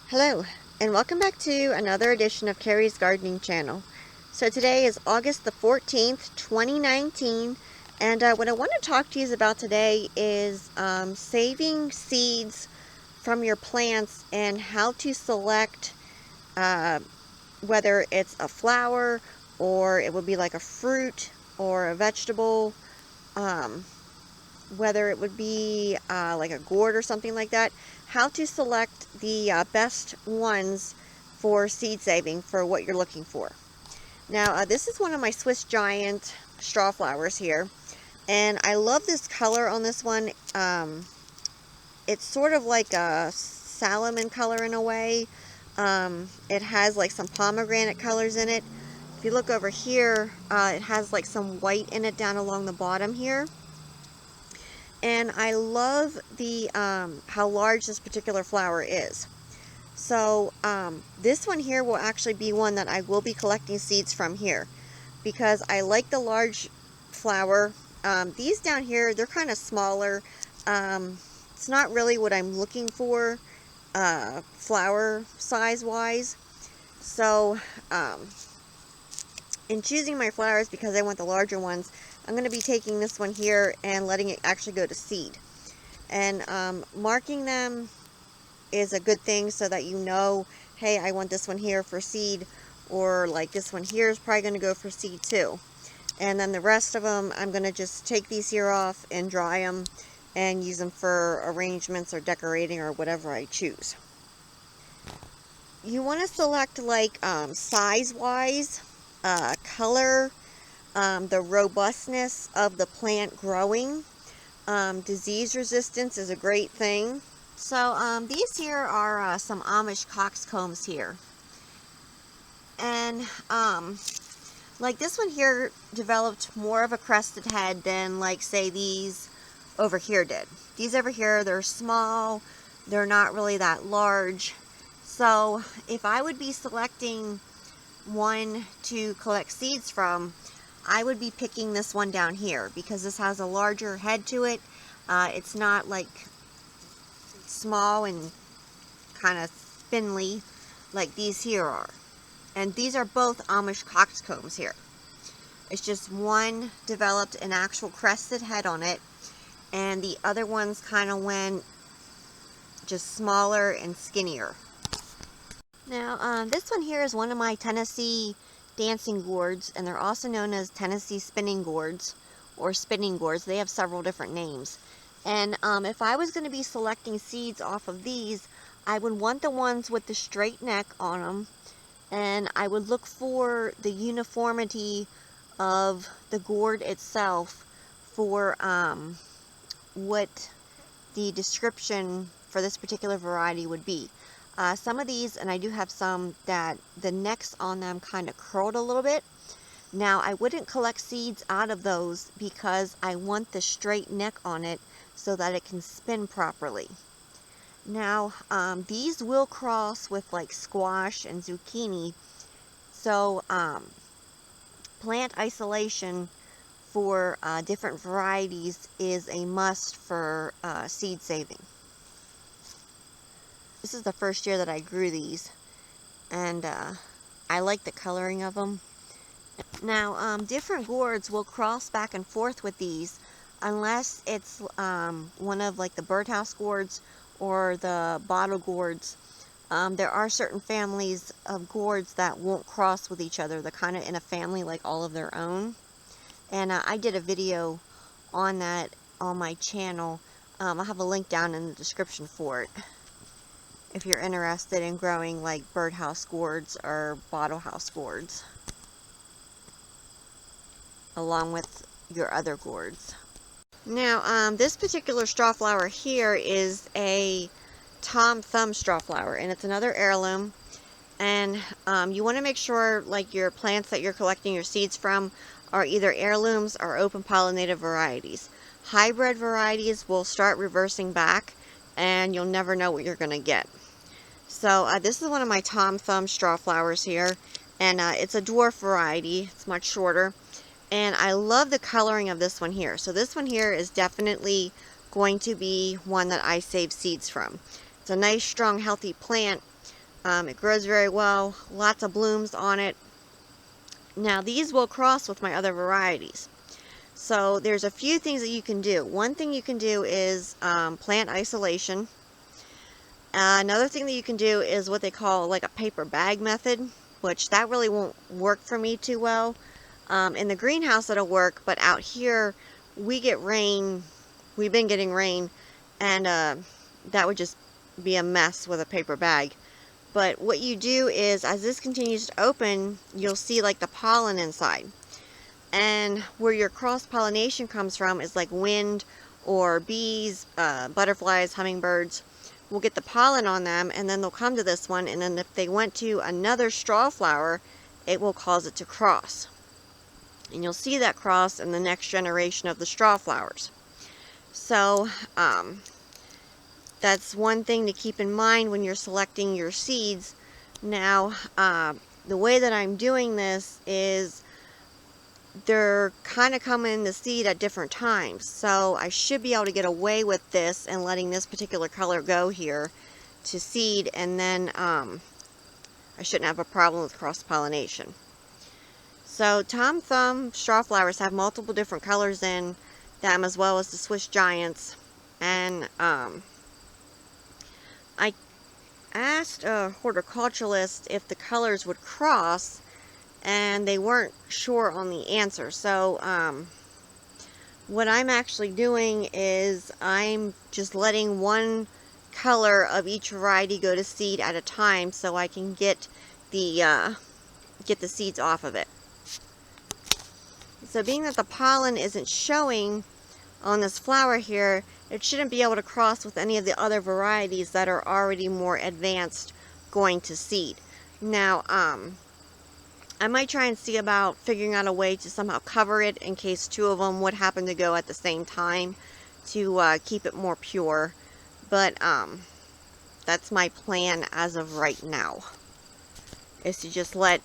Hello, and welcome back to another edition of Carrie's Gardening Channel. So today is August the 14th, 2019, and what I want to talk to you about today is saving seeds from your plants and how to select whether it's a flower or it would be like a fruit or a vegetable, um, whether it would be like a gourd or something like that, how to select the best ones for seed saving for what you're looking for. Now, this is one of my Swiss Giant straw flowers here, and I love this color on this one. It's sort of like a salmon color in a way. It has like some pomegranate colors in it. If you look over here, it has like some white in it down along the bottom here. And I love the how large this particular flower is. So this one here will actually be one that I will be collecting seeds from here because I like the large flower. These down here, they're kind of smaller. It's not really what I'm looking for flower size wise. So in choosing my flowers, because I want the larger ones, I'm going to be taking this one here and letting it actually go to seed. And marking them is a good thing so that you know, hey, I want this one here for seed, or like this one here is probably going to go for seed too. And then the rest of them, I'm going to just take these here off and dry them and use them for arrangements or decorating or whatever I choose. You want to select like size-wise, color, the robustness of the plant growing. Disease resistance is a great thing. So these here are some Amish Cockscombs here. And like this one here developed more of a crested head than like say these over here did. These over here, they're small, they're not really that large. So if I would be selecting one to collect seeds from, I would be picking this one down here because this has a larger head to it. It's not like small and kind of spindly like these here are. And these are both Amish Cockscombs here. It's just one developed an actual crested head on it, and the other ones kind of went just smaller and skinnier. Now, this one here is one of my Tennessee dancing gourds, and they're also known as Tennessee spinning gourds or spinning gourds. They have several different names. And if I was going to be selecting seeds off of these, I would want the ones with the straight neck on them, and I would look for the uniformity of the gourd itself for what the description for this particular variety would be. Some of these, and I do have some that the necks on them kind of curled a little bit. Now, I wouldn't collect seeds out of those because I want the straight neck on it so that it can spin properly. Now, these will cross with like squash and zucchini, so plant isolation for different varieties is a must for seed saving. This is the first year that I grew these, and I like the coloring of them. Now, different gourds will cross back and forth with these unless it's one of like the birdhouse gourds or the bottle gourds. There are certain families of gourds that won't cross with each other. They're kind of in a family like all of their own. And I did a video on that on my channel. I'll have a link down in the description for it if you're interested in growing like birdhouse gourds or bottle house gourds, along with your other gourds. Now, this particular straw flower here is a Tom Thumb straw flower, and it's another heirloom. And you want to make sure like your plants that you're collecting your seeds from are either heirlooms or open pollinated varieties. Hybrid varieties will start reversing back, and you'll never know what you're going to get. So this is one of my Tom Thumb straw flowers here, and it's a dwarf variety. It's much shorter. And I love the coloring of this one here. So this one here is definitely going to be one that I save seeds from. It's a nice, strong, healthy plant It grows very well, lots of blooms on it. Now these will cross with my other varieties. So there's a few things that you can do. One thing you can do is plant isolation. Another thing that you can do is what they call like a paper bag method, which that really won't work for me too well. In the greenhouse it'll work, but out here we get rain. We've been getting rain, and that would just be a mess with a paper bag. But what you do is, as this continues to open, you'll see like the pollen inside. And where your cross-pollination comes from is like wind or bees, butterflies, hummingbirds will get the pollen on them, and then they'll come to this one, and then if they went to another straw flower, it will cause it to cross. And you'll see that cross in the next generation of the straw flowers. So that's one thing to keep in mind when you're selecting your seeds. Now, the way that I'm doing this is they're kind of coming in the seed at different times. So I should be able to get away with this and letting this particular color go here to seed, and then I shouldn't have a problem with cross-pollination. So Tom Thumb straw flowers have multiple different colors in them, as well as the Swiss Giants. And I asked a horticulturalist if the colors would cross, and they weren't sure on the answer. So what I'm actually doing is I'm just letting one color of each variety go to seed at a time, so I can get the seeds off of it. So being that the pollen isn't showing on this flower here, it shouldn't be able to cross with any of the other varieties that are already more advanced going to seed. Now, I might try and see about figuring out a way to somehow cover it in case two of them would happen to go at the same time to keep it more pure. But that's my plan as of right now, is to just let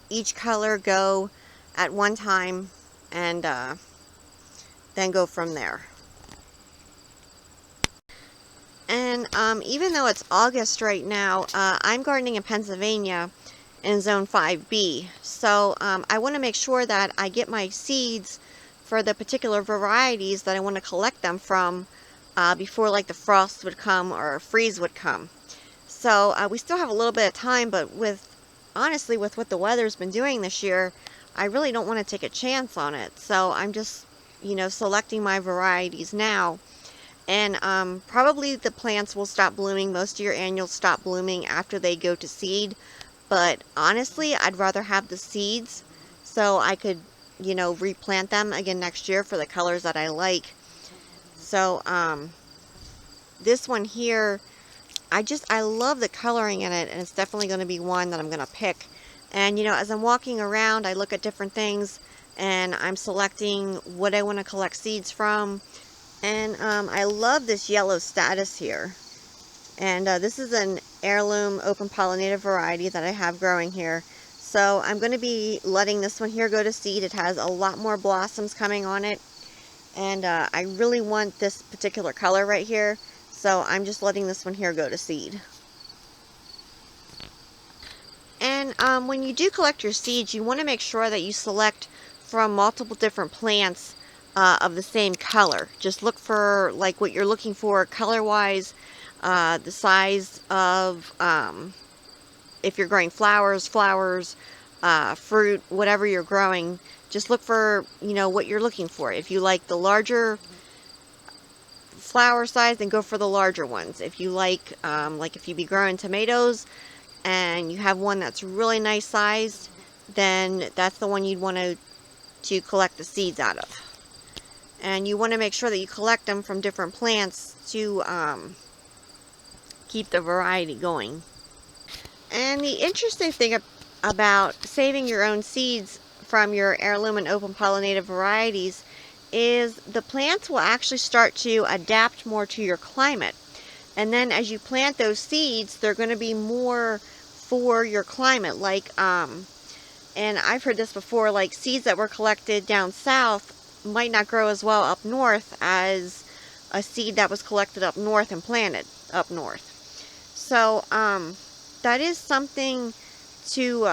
each color go at one time and then go from there. And even though it's August right now, I'm gardening in Pennsylvania in Zone 5B. So I want to make sure that I get my seeds for the particular varieties that I want to collect them from before like the frost would come or freeze would come. So we still have a little bit of time, but honestly with what the weather's been doing this year, I really don't want to take a chance on it. So I'm just, selecting my varieties now. And probably the plants will stop blooming. Most of your annuals stop blooming after they go to seed. But honestly, I'd rather have the seeds so I could, replant them again next year for the colors that I like. So this one here, I love the coloring in it, and it's definitely going to be one that I'm going to pick. And as I'm walking around, I look at different things, and I'm selecting what I want to collect seeds from. And I love this yellow status here. And this is an heirloom open pollinated variety that I have growing here. So I'm going to be letting this one here go to seed. It has a lot more blossoms coming on it. And I really want this particular color right here. So I'm just letting this one here go to seed. And when you do collect your seeds, you want to make sure that you select from multiple different plants of the same color. Just look for like what you're looking for color-wise, the size of, if you're growing flowers, fruit, whatever you're growing. Just look for, what you're looking for. If you like the larger flower size, then go for the larger ones. If you like if you be growing tomatoes and you have one that's really nice sized, then that's the one you'd want to collect the seeds out of. And you want to make sure that you collect them from different plants to keep the variety going. And the interesting thing about saving your own seeds from your heirloom and open pollinated varieties is the plants will actually start to adapt more to your climate. And then as you plant those seeds, they're going to be more for your climate. And I've heard this before, like seeds that were collected down south might not grow as well up north as a seed that was collected up north and planted up north. So that is something to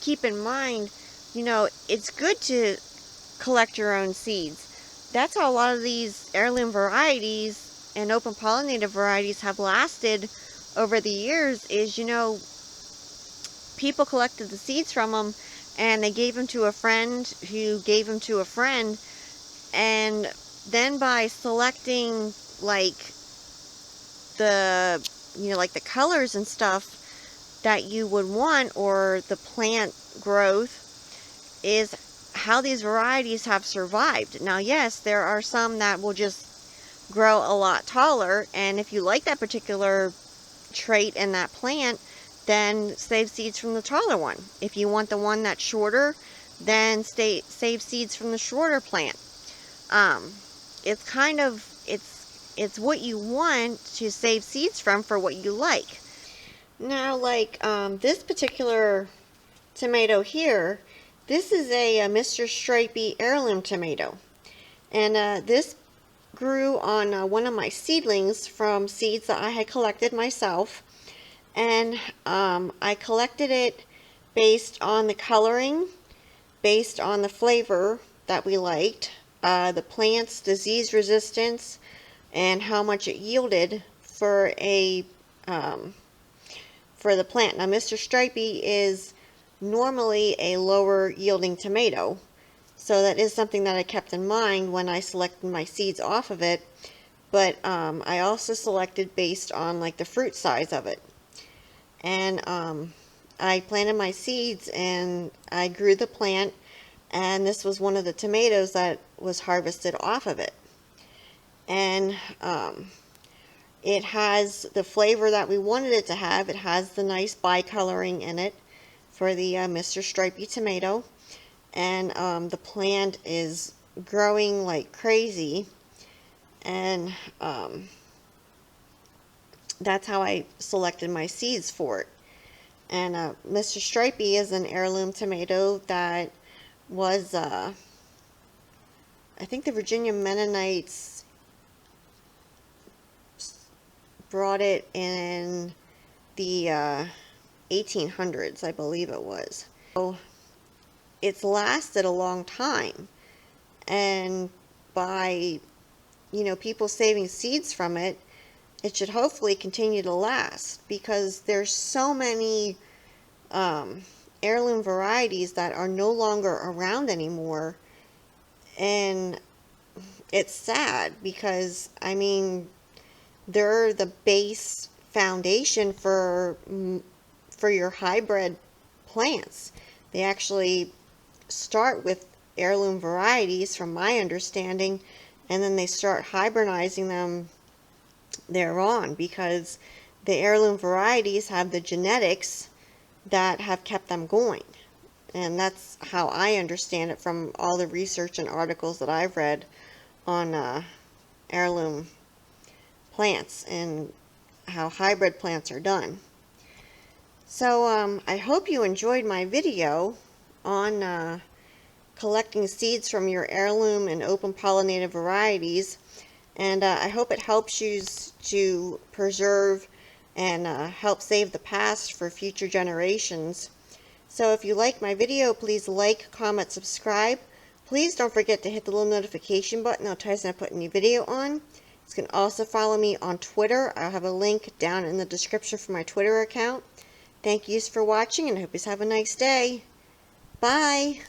keep in mind. You know, it's good to collect your own seeds. That's how a lot of these heirloom varieties and open pollinated varieties have lasted over the years, is, you know, people collected the seeds from them and they gave them to a friend who gave them to a friend, and then by selecting like the, you know, like the colors and stuff that you would want, or the plant growth, is how these varieties have survived. Now, yes, there are some that will just grow a lot taller, and if you like that particular trait in that plant, then save seeds from the taller one. If you want the one that's shorter, then save seeds from the shorter plant. It's kind of, it's what you want to save seeds from for what you like. Now, like this particular tomato here, this is a Mr. Stripey heirloom tomato, and this grew on one of my seedlings from seeds that I had collected myself, and I collected it based on the coloring, based on the flavor that we liked, the plant's disease resistance, and how much it yielded for a for the plant. Now, Mr. Stripey is normally a lower yielding tomato, so that is something that I kept in mind when I selected my seeds off of it. But I also selected based on like the fruit size of it, and I planted my seeds and I grew the plant, and this was one of the tomatoes that was harvested off of it. And it has the flavor that we wanted it to have. It has the nice bicoloring in it for the Mr. Stripey tomato, and the plant is growing like crazy, and that's how I selected my seeds for it. And Mr. Stripey is an heirloom tomato that was, I think the Virginia Mennonites brought it in the 1800s, I believe it was. So it's lasted a long time, and by, you know, people saving seeds from it, it should hopefully continue to last, because there's so many heirloom varieties that are no longer around anymore, and it's sad because, I mean, they're the base foundation for your hybrid plants. They actually start with heirloom varieties, from my understanding, and then they start hybridizing them thereon, because the heirloom varieties have the genetics that have kept them going. And that's how I understand it from all the research and articles that I've read on heirloom plants and how hybrid plants are done. So I hope you enjoyed my video on collecting seeds from your heirloom and open pollinated varieties, and I hope it helps you to preserve and help save the past for future generations. So if you like my video, please like, comment, subscribe. Please don't forget to hit the little notification button. That'll tell you when I put a new video on. You can also follow me on Twitter. I'll have a link down in the description for my Twitter account. Thank you for watching, and I hope you have a nice day. Bye.